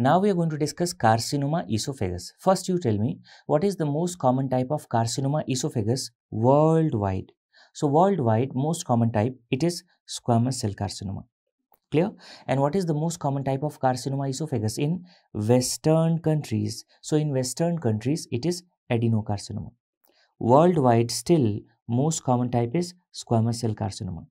Now we are going to discuss carcinoma esophagus. First, you tell me what is the most common type of carcinoma esophagus worldwide. So worldwide, most common type, it is squamous cell carcinoma. Clear? And what is the most common type of carcinoma esophagus in Western countries? So in Western countries, it is adenocarcinoma. Worldwide, still, most common type is squamous cell carcinoma.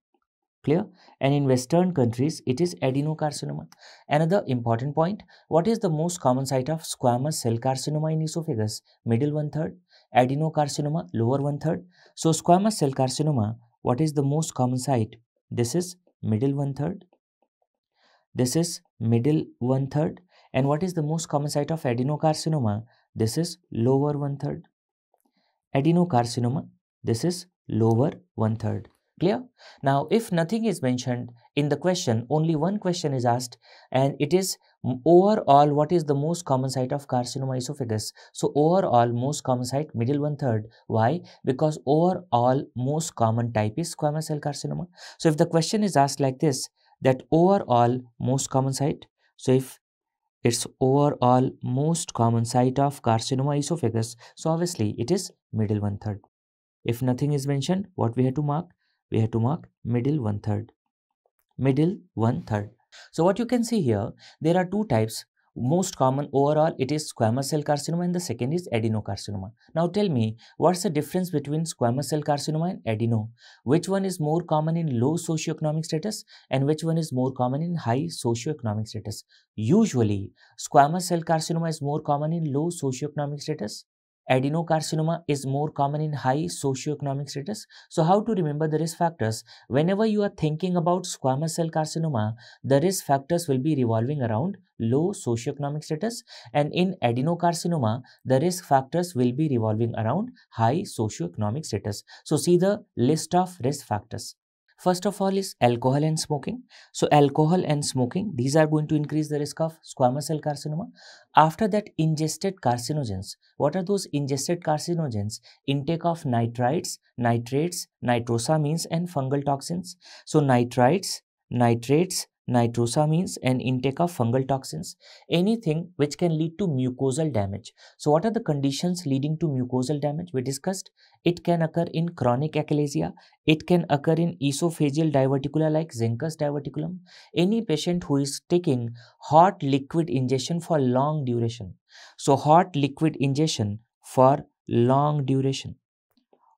Clear? And in Western countries, it is adenocarcinoma. Another important point, what is the most common site of squamous cell carcinoma in esophagus? Middle 1/3. Adenocarcinoma, lower 1/3. So squamous cell carcinoma, what is the most common site? This is middle 1/3. This is middle 1/3. And what is the most common site of adenocarcinoma? This is lower 1/3. Adenocarcinoma, this is lower 1/3. Clear? Now, if nothing is mentioned in the question, only one question is asked, and it is overall, what is the most common site of carcinoma esophagus? So, overall, most common site, middle 1/3. Why? Because overall, most common type is squamous cell carcinoma. So, if the question is asked like this, that overall, most common site, so if it's overall most common site of carcinoma esophagus, so obviously it is middle 1/3. If nothing is mentioned, what we have to mark? We have to mark middle 1/3. Middle 1/3. So what you can see here, there are two types. Most common overall, it is squamous cell carcinoma, and the second is adenocarcinoma. Now tell me, what's the difference between squamous cell carcinoma and adeno? Which one is more common in low socioeconomic status and which one is more common in high socioeconomic status? Usually, squamous cell carcinoma is more common in low socioeconomic status. Adenocarcinoma is more common in high socioeconomic status. So how to remember the risk factors? Whenever you are thinking about squamous cell carcinoma, the risk factors will be revolving around low socioeconomic status, and in adenocarcinoma, the risk factors will be revolving around high socioeconomic status. So see the list of risk factors. First of all is alcohol and smoking. So alcohol and smoking, these are going to increase the risk of squamous cell carcinoma. After that, ingested carcinogens. What are those ingested carcinogens? Intake of nitrites, nitrates, nitrosamines and fungal toxins. So nitrites, nitrates, nitrosamines and intake of fungal toxins. Anything which can lead to mucosal damage. So what are the conditions leading to mucosal damage? We discussed it can occur in chronic achalasia. It can occur in esophageal diverticula like Zenker's diverticulum. Any patient who is taking hot liquid ingestion for long duration. So hot liquid ingestion for long duration.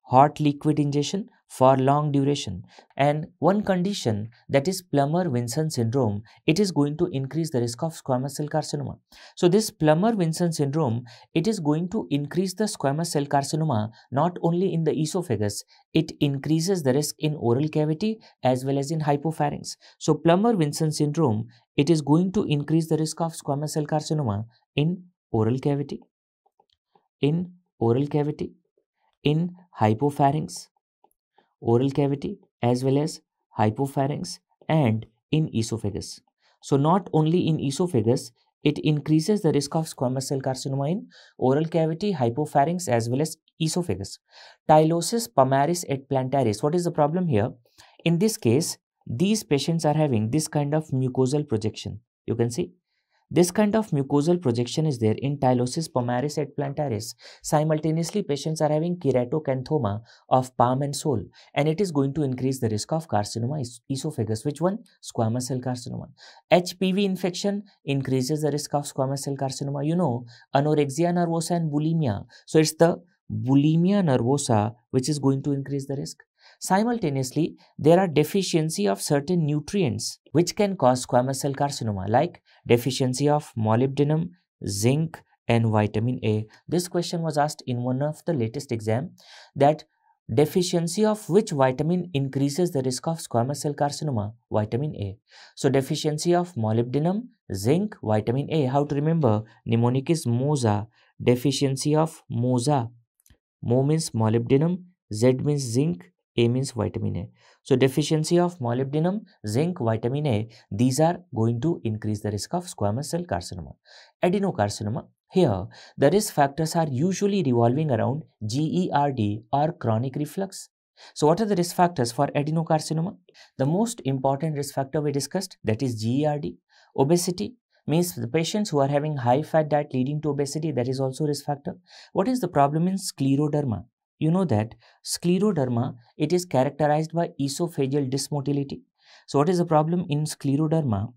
Hot liquid ingestion for long duration. And one condition, that is Plummer-Vinson syndrome, it is going to increase the risk of squamous cell carcinoma. So this Plummer-Vinson syndrome, it is going to increase the squamous cell carcinoma not only in the esophagus, it increases the risk in oral cavity as well as in hypopharynx. So Plummer-Vinson syndrome, it is going to increase the risk of squamous cell carcinoma in oral cavity, in hypopharynx, oral cavity as well as hypopharynx, and in esophagus. So not only in esophagus, it increases the risk of squamous cell carcinoma in oral cavity, hypopharynx as well as esophagus. Tylosis palmaris et plantaris. What is the problem here? In this case, these patients are having this kind of mucosal projection. You can see this kind of mucosal projection is there in tylosis palmaris et plantaris. Simultaneously, patients are having keratocanthoma of palm and sole, and it is going to increase the risk of carcinoma esophagus. Which one? Squamous cell carcinoma. HPV infection increases the risk of squamous cell carcinoma. You know, anorexia nervosa and bulimia. So it's the bulimia nervosa which is going to increase the risk. Simultaneously, there are deficiency of certain nutrients which can cause squamous cell carcinoma, like deficiency of molybdenum, zinc and vitamin A. This question was asked in one of the latest exam, that deficiency of which vitamin increases the risk of squamous cell carcinoma? Vitamin A. So deficiency of molybdenum, zinc, vitamin A. How to remember? Mnemonic is MOZA. Deficiency of MOZA. Mo means molybdenum, Z means zinc, A means vitamin A. So deficiency of molybdenum, zinc, vitamin A, these are going to increase the risk of squamous cell carcinoma. Adenocarcinoma, here the risk factors are usually revolving around GERD or chronic reflux. So what are the risk factors for adenocarcinoma? The most important risk factor we discussed, that is GERD, obesity, Means the patients who are having high fat diet leading to obesity, that is also risk factor. What is the problem in scleroderma? You know that scleroderma, it is characterized by esophageal dysmotility. So what is the problem in scleroderma?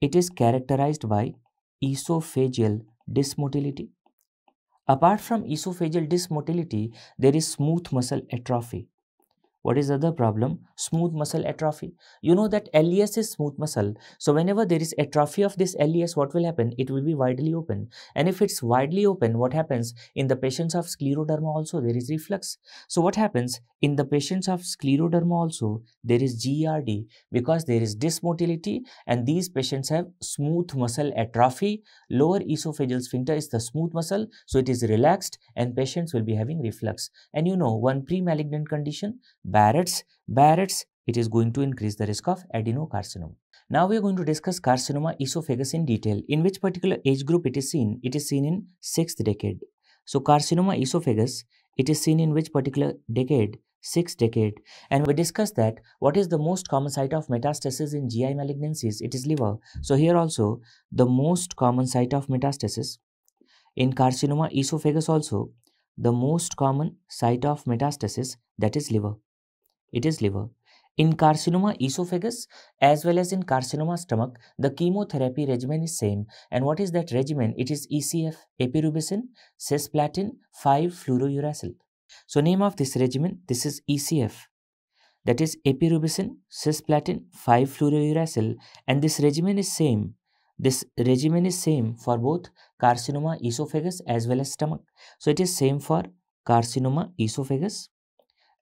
It is characterized by esophageal dysmotility. Apart from esophageal dysmotility, there is smooth muscle atrophy. What is the other problem? Smooth muscle atrophy. You know that LES is smooth muscle. So whenever there is atrophy of this LES, what will happen? It will be widely open. And if it's widely open, what happens? In the patients of scleroderma also, there is reflux. So what happens? In the patients of scleroderma also, there is GERD because there is dysmotility and these patients have smooth muscle atrophy. Lower esophageal sphincter is the smooth muscle. So it is relaxed and patients will be having reflux. And you know, one pre-malignant condition, Barrett's, it is going to increase the risk of adenocarcinoma. Now we are going to discuss carcinoma esophagus in detail. In which particular age group it is seen? It is seen in 6th decade. So carcinoma esophagus, it is seen in which particular decade? 6th decade. And we discussed that what is the most common site of metastasis in GI malignancies? It is liver. So here also the most common site of metastasis in carcinoma esophagus also, the most common site of metastasis, that is liver. It is liver. In carcinoma esophagus as well as in carcinoma stomach, the chemotherapy regimen is same. And what is that regimen? It is ECF, epirubicin, cisplatin, 5-fluorouracil. So name of this regimen, this is ECF. That is epirubicin, cisplatin, 5-fluorouracil. And this regimen is same. This regimen is same for both carcinoma esophagus as well as stomach. So it is same for carcinoma esophagus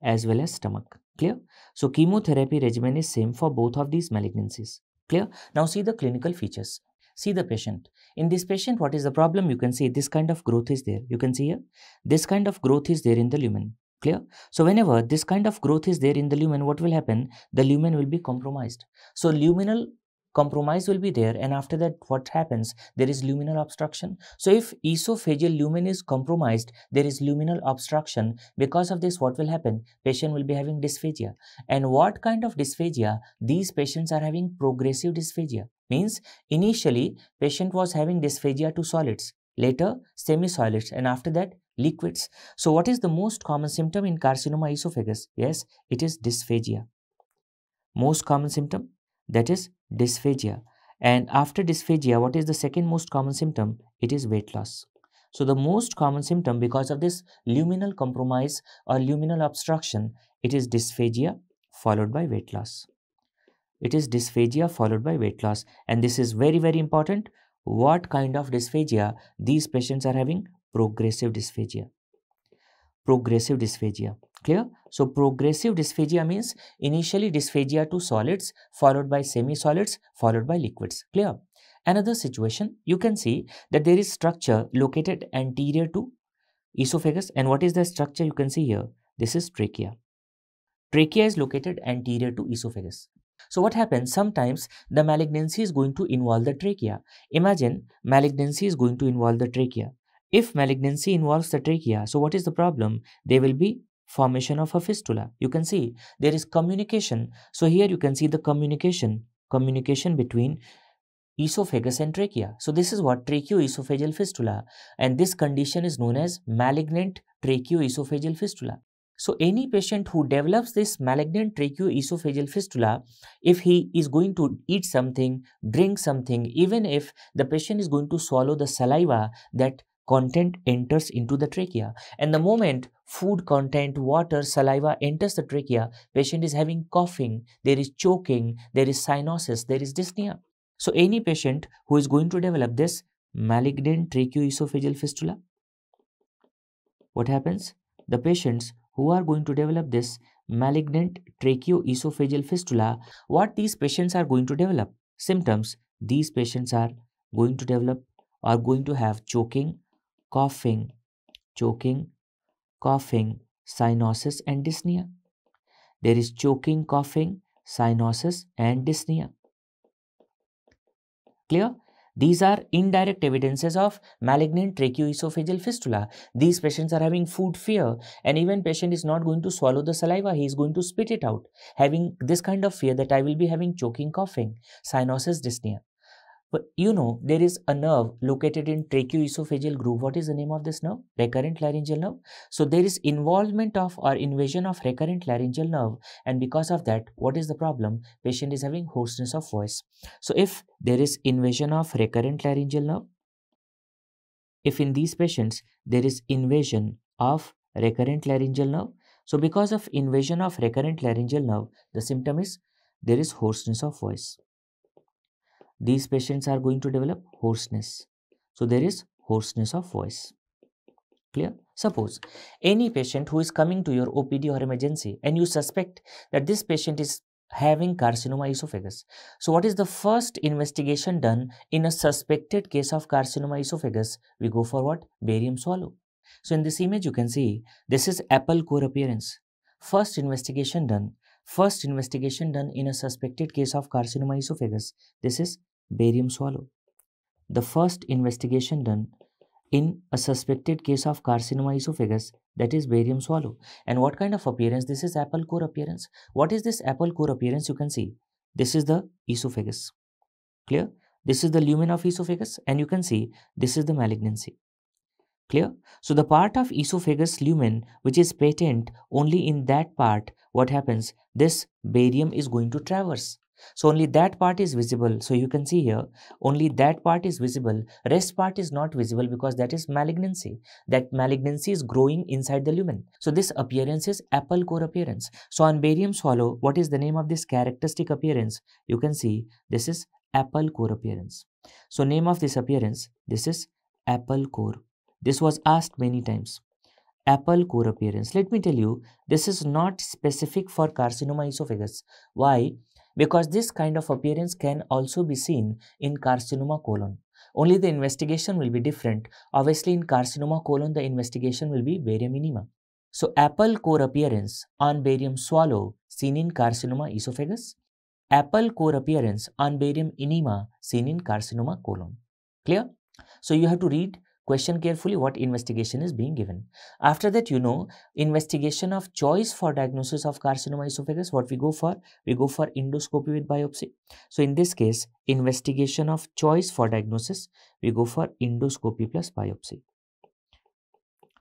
as well as stomach. Clear? So chemotherapy regimen is same for both of these malignancies. Clear? Now see the clinical features. See the patient. In this patient, what is the problem? You can see this kind of growth is there. You can see here, this kind of growth is there in the lumen. Clear? So whenever this kind of growth is there in the lumen, what will happen? The lumen will be compromised. So luminal compromise will be there, and after that what happens? There is luminal obstruction. So if esophageal lumen is compromised, there is luminal obstruction. Because of this, what will happen? Patient will be having dysphagia. And what kind of dysphagia? These patients are having progressive dysphagia. Means initially patient was having dysphagia to solids, later semi-solids, and after that liquids. So what is the most common symptom in carcinoma esophagus? Yes, it is dysphagia. Most common symptom, that is dysphagia. And after dysphagia, what is the second most common symptom? It is weight loss. So the most common symptom because of this luminal compromise or luminal obstruction, it is dysphagia followed by weight loss. It is dysphagia followed by weight loss. And this is very, very important. What kind of dysphagia? These patients are having progressive dysphagia. Progressive dysphagia. Clear? So progressive dysphagia means initially dysphagia to solids followed by semi-solids followed by liquids. Clear? Another situation, you can see that there is structure located anterior to esophagus. And what is the structure? You can see here. This is trachea. Trachea is located anterior to esophagus. So what happens? Sometimes the malignancy is going to involve the trachea. Imagine malignancy is going to involve the trachea. If malignancy involves the trachea, so what is the problem? There will be formation of a fistula. You can see there is communication. So here you can see the communication between esophagus and trachea. So this is what tracheoesophageal fistula, and this condition is known as malignant tracheoesophageal fistula. So any patient who develops this malignant tracheoesophageal fistula, if he is going to eat something, drink something, even if the patient is going to swallow the saliva, that content enters into the trachea. And the moment food content, water, saliva enters the trachea, patient is having coughing, there is choking, there is cyanosis, there is dyspnea. So any patient who is going to develop this malignant tracheoesophageal fistula, what happens? The patients who are going to develop this malignant tracheoesophageal fistula, what these patients are going to develop? Symptoms. These patients are going to develop, are going to have choking, coughing, cyanosis and dyspnea. There is choking, coughing, cyanosis and dyspnea. Clear? These are indirect evidences of malignant tracheoesophageal fistula. These patients are having food fear, and even patient is not going to swallow the saliva, he is going to spit it out, having this kind of fear that I will be having choking, coughing, cyanosis, dyspnea. But you know, there is a nerve located in tracheoesophageal groove. What is the name of this nerve? Recurrent laryngeal nerve. So there is involvement of or invasion of recurrent laryngeal nerve, and because of that, what is the problem? Patient is having hoarseness of voice. So if there is invasion of recurrent laryngeal nerve, if in these patients there is invasion of recurrent laryngeal nerve, so because of invasion of recurrent laryngeal nerve, the symptom is there is hoarseness of voice. These patients are going to develop hoarseness. So there is hoarseness of voice. Clear? Suppose any patient who is coming to your OPD or emergency and you suspect that this patient is having carcinoma esophagus. So what is the first investigation done in a suspected case of carcinoma esophagus? We go for what? Barium swallow. So in this image you can see this is apple core appearance. First investigation done in a suspected case of carcinoma esophagus. This is barium swallow. The first investigation done in a suspected case of carcinoma esophagus, that is barium swallow. And what kind of appearance? This is apple core appearance. What is this apple core appearance? You can see this is the esophagus. Clear? This is the lumen of esophagus, and you can see this is the malignancy. Clear? So the part of esophagus lumen which is patent, only in that part what happens? This barium is going to traverse. So only that part is visible. So you can see here only that part is visible. Rest part is not visible because that is malignancy. That malignancy is growing inside the lumen. So this appearance is apple core appearance. So on barium swallow, what is the name of this characteristic appearance? You can see this is apple core appearance. So name of this appearance, this is apple core. This was asked many times. Apple core appearance. Let me tell you, this is not specific for carcinoma esophagus. Why? Because this kind of appearance can also be seen in carcinoma colon. Only the investigation will be different. Obviously, in carcinoma colon, the investigation will be barium enema. So, apple core appearance on barium swallow seen in carcinoma esophagus. Apple core appearance on barium enema seen in carcinoma colon. Clear? So, you have to read question carefully what investigation is being given. After that, you know, investigation of choice for diagnosis of carcinoma esophagus, what we go for? We go for endoscopy with biopsy. So in this case, investigation of choice for diagnosis, we go for endoscopy plus biopsy.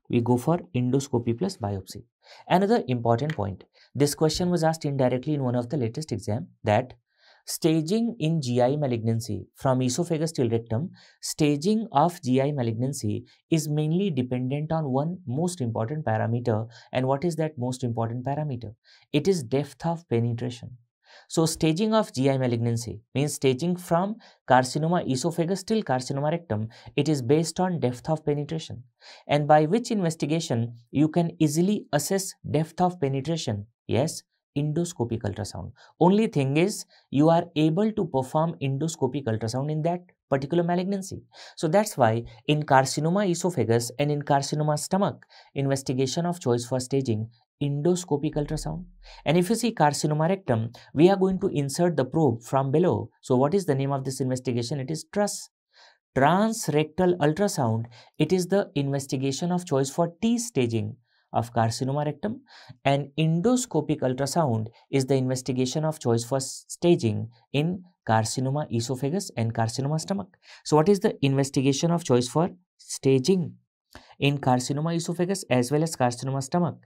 We go for endoscopy plus biopsy. Another important point, this question was asked indirectly in one of the latest exam, that staging in GI malignancy from esophagus till rectum, staging of GI malignancy is mainly dependent on one most important parameter. And what is that most important parameter? It is depth of penetration. So staging of GI malignancy means staging from carcinoma esophagus till carcinoma rectum. It is based on depth of penetration. And by which investigation you can easily assess depth of penetration? Yes, endoscopic ultrasound. Only thing is you are able to perform endoscopic ultrasound in that particular malignancy. So that's why in carcinoma esophagus and in carcinoma stomach, investigation of choice for staging, endoscopic ultrasound. And if you see carcinoma rectum, we are going to insert the probe from below. So what is the name of this investigation? It is TRUS. Transrectal ultrasound. It is the investigation of choice for T staging of carcinoma rectum, and endoscopic ultrasound is the investigation of choice for staging in carcinoma esophagus and carcinoma stomach. So what is the investigation of choice for staging in carcinoma esophagus as well as carcinoma stomach?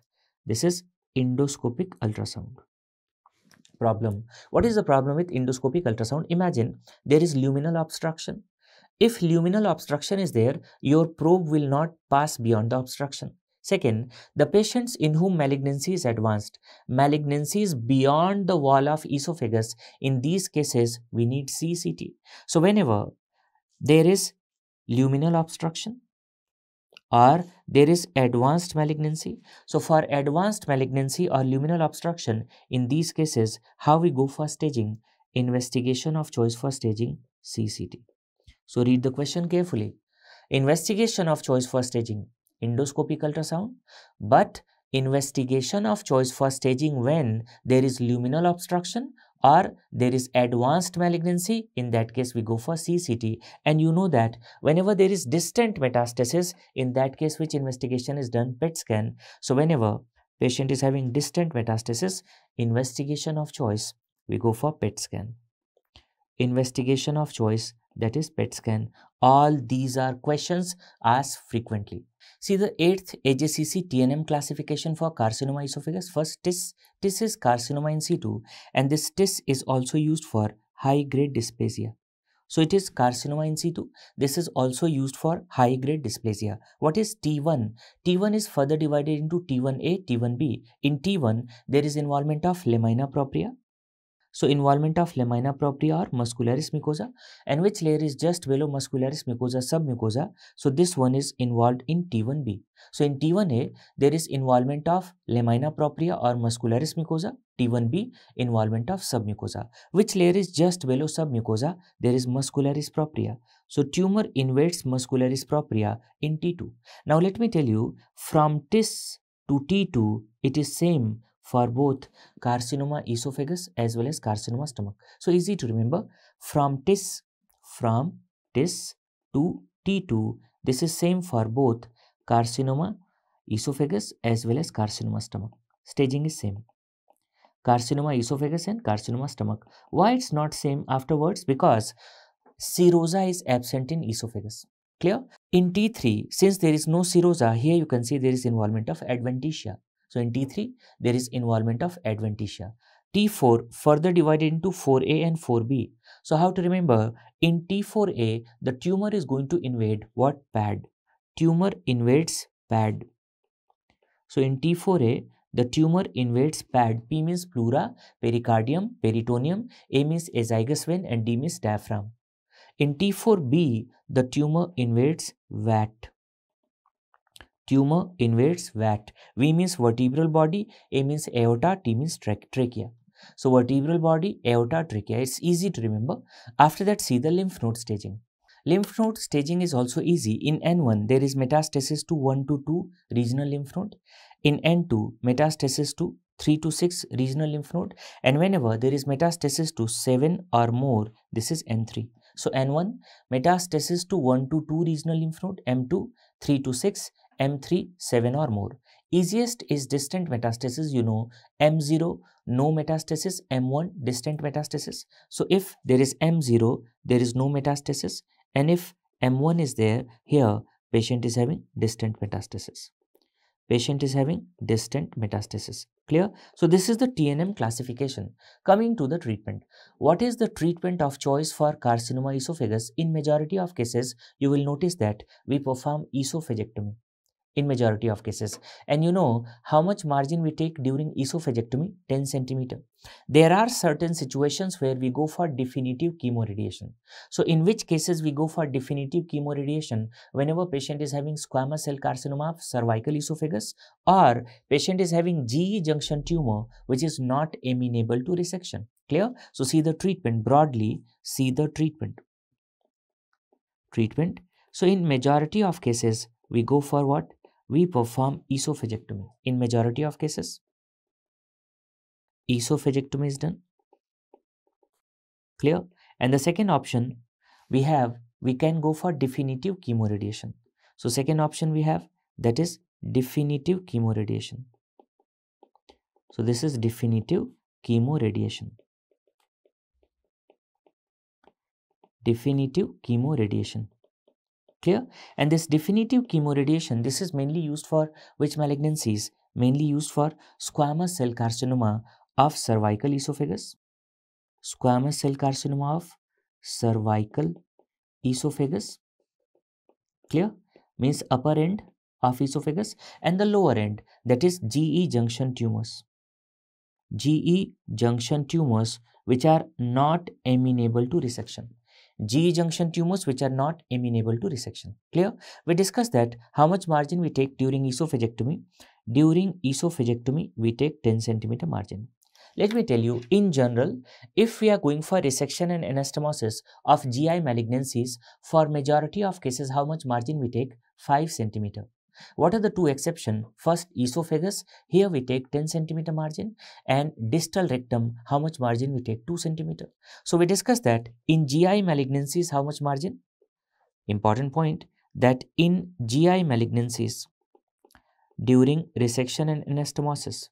This is endoscopic ultrasound. Problem. What is the problem with endoscopic ultrasound? Imagine there is luminal obstruction. If luminal obstruction is there, your probe will not pass beyond the obstruction. Second, the patients in whom malignancy is advanced, malignancy is beyond the wall of esophagus, in these cases, we need CCT. So whenever there is luminal obstruction or there is advanced malignancy, so for advanced malignancy or luminal obstruction, in these cases, how we go for staging? Investigation of choice for staging, CCT. So read the question carefully. Investigation of choice for staging, endoscopic ultrasound, but investigation of choice for staging when there is luminal obstruction or there is advanced malignancy, in that case we go for CCT. And you know that whenever there is distant metastasis, in that case which investigation is done? PET scan. So whenever patient is having distant metastasis, investigation of choice, we go for PET scan. Investigation of choice, that is PET scan. All these are questions asked frequently. See the 8th AJCC TNM classification for carcinoma esophagus. First, TIS is carcinoma in situ, and this TIS is also used for high-grade dysplasia. So it is carcinoma in situ. This is also used for high-grade dysplasia. What is T1? T1 is further divided into T1A, T1B. In T1, there is involvement of lamina propria. So involvement of lamina propria or muscularis mucosa, and which layer is just below muscularis mucosa submucosa. So this one is involved in T1B. So in T1A, there is involvement of lamina propria or muscularis mucosa. T1B, involvement of submucosa. Which layer is just below submucosa? There is muscularis propria. So tumor invades muscularis propria in T2. Now let me tell you, from TIS to T2, it is same for both carcinoma esophagus as well as carcinoma stomach. So easy to remember, from TIS to T2, this is same for both carcinoma esophagus as well as carcinoma stomach. Staging is same. Carcinoma esophagus and carcinoma stomach. Why it's not same afterwards? Because serosa is absent in esophagus. Clear? In T3, since there is no serosa, here you can see there is involvement of adventitia. So in T3, there is involvement of adventitia. T4 further divided into 4A and 4B. So how to remember? In T4A, the tumor is going to invade what pad? Tumor invades pad. So in T4A, the tumor invades pad. P means pleura, pericardium, peritoneum, A means azygous vein, and D means diaphragm. In T4B, the tumor invades vat. Tumor invades vat. V means vertebral body, A means aorta, T means trachea. So vertebral body, aorta, trachea. It's easy to remember. After that, see the lymph node staging. Lymph node staging is also easy. In N1, there is metastasis to 1 to 2 regional lymph node. In N2, metastasis to 3 to 6 regional lymph node. And whenever there is metastasis to 7 or more, this is N3. So N1, metastasis to 1 to 2 regional lymph node. M2, 3 to 6. M3, 7 or more. Easiest is distant metastasis, you know. M0, no metastasis. M1, distant metastasis. So if there is M0, there is no metastasis. And if M1 is there, here patient is having distant metastasis. Patient is having distant metastasis. Clear? So this is the TNM classification. Coming to the treatment. What is the treatment of choice for carcinoma esophagus? In majority of cases, you will notice that we perform esophagectomy. In majority of cases. And you know how much margin we take during esophagectomy? 10 centimeter. There are certain situations where we go for definitive chemoradiation. So in which cases we go for definitive chemoradiation? Whenever patient is having squamous cell carcinoma of cervical esophagus, or patient is having GE junction tumor which is not amenable to resection. Clear? So see the treatment broadly. See the treatment. So in majority of cases we go for what? We perform esophagectomy. In majority of cases, esophagectomy is done. Clear? And the second option we can go for definitive chemoradiation. So second option we have, that is definitive chemoradiation. So this is definitive chemoradiation. Definitive chemoradiation. Clear? And this definitive chemoradiation, this is mainly used for which malignancies? Mainly used for squamous cell carcinoma of cervical esophagus. Squamous cell carcinoma of cervical esophagus. Clear? Means upper end of esophagus, and the lower end, that is GE junction tumors. GE junction tumors which are not amenable to resection. GE junction tumors which are not amenable to resection. Clear? We discussed that how much margin we take during esophagectomy. During esophagectomy, we take 10 centimeter margin. Let me tell you, in general, if we are going for resection and anastomosis of GI malignancies, for majority of cases, how much margin we take? 5 centimeter. What are the two exceptions? First, esophagus, here we take 10 centimeter margin, and distal rectum, how much margin we take? 2 centimeter. So we discussed that in GI malignancies, how much margin? Important point, that in GI malignancies, during resection and anastomosis,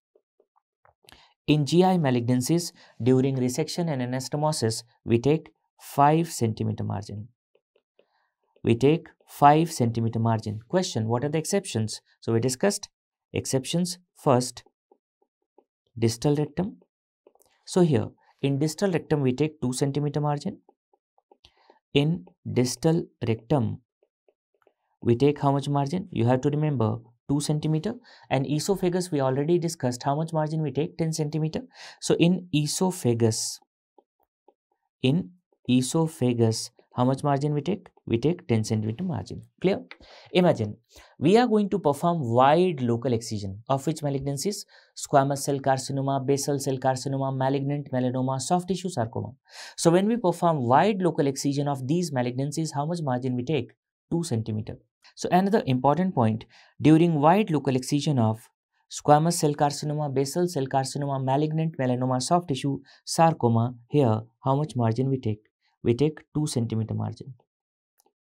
in GI malignancies, during resection and anastomosis, we take 5 centimeter margin. we take 5 centimeter margin. Question, what are the exceptions? So we discussed exceptions. First, distal rectum. So here in distal rectum we take 2 centimeter margin. In distal rectum we take how much margin? You have to remember 2 centimeter. And esophagus we already discussed how much margin we take, 10 centimeter. So in esophagus, how much margin we take? We take 10 centimeter margin. Clear? Imagine we are going to perform wide local excision of which malignancies? Squamous cell carcinoma, basal cell carcinoma, malignant melanoma, soft tissue sarcoma. So when we perform wide local excision of these malignancies, how much margin we take? 2 centimeter. So another important point, during wide local excision of squamous cell carcinoma, basal cell carcinoma, malignant melanoma, soft tissue sarcoma, here how much margin we take? We take 2 centimeter margin.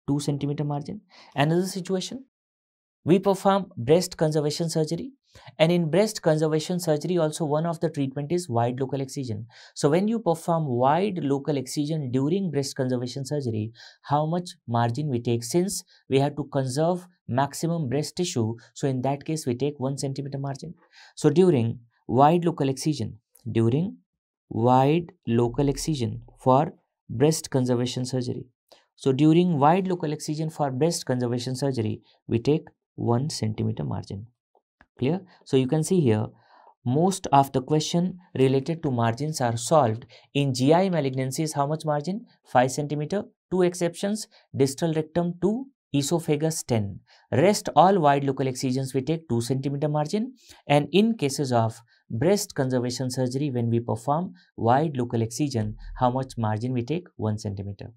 2 centimeter margin. Another situation, we perform breast conservation surgery, and in breast conservation surgery also one of the treatment is wide local excision. So when you perform wide local excision during breast conservation surgery, how much margin we take? Since we have to conserve maximum breast tissue, so in that case we take 1 centimeter margin. So during wide local excision for breast conservation surgery, so during wide local excision for breast conservation surgery, we take 1 centimeter margin. Clear? So you can see here, most of the question related to margins are solved. In GI malignancies, how much margin? 5 centimeter. 2 exceptions, distal rectum 2, esophagus 10. Rest all wide local excisions we take 2 centimeter margin. And in cases of breast conservation surgery, when we perform wide local excision, how much margin we take? 1 centimeter.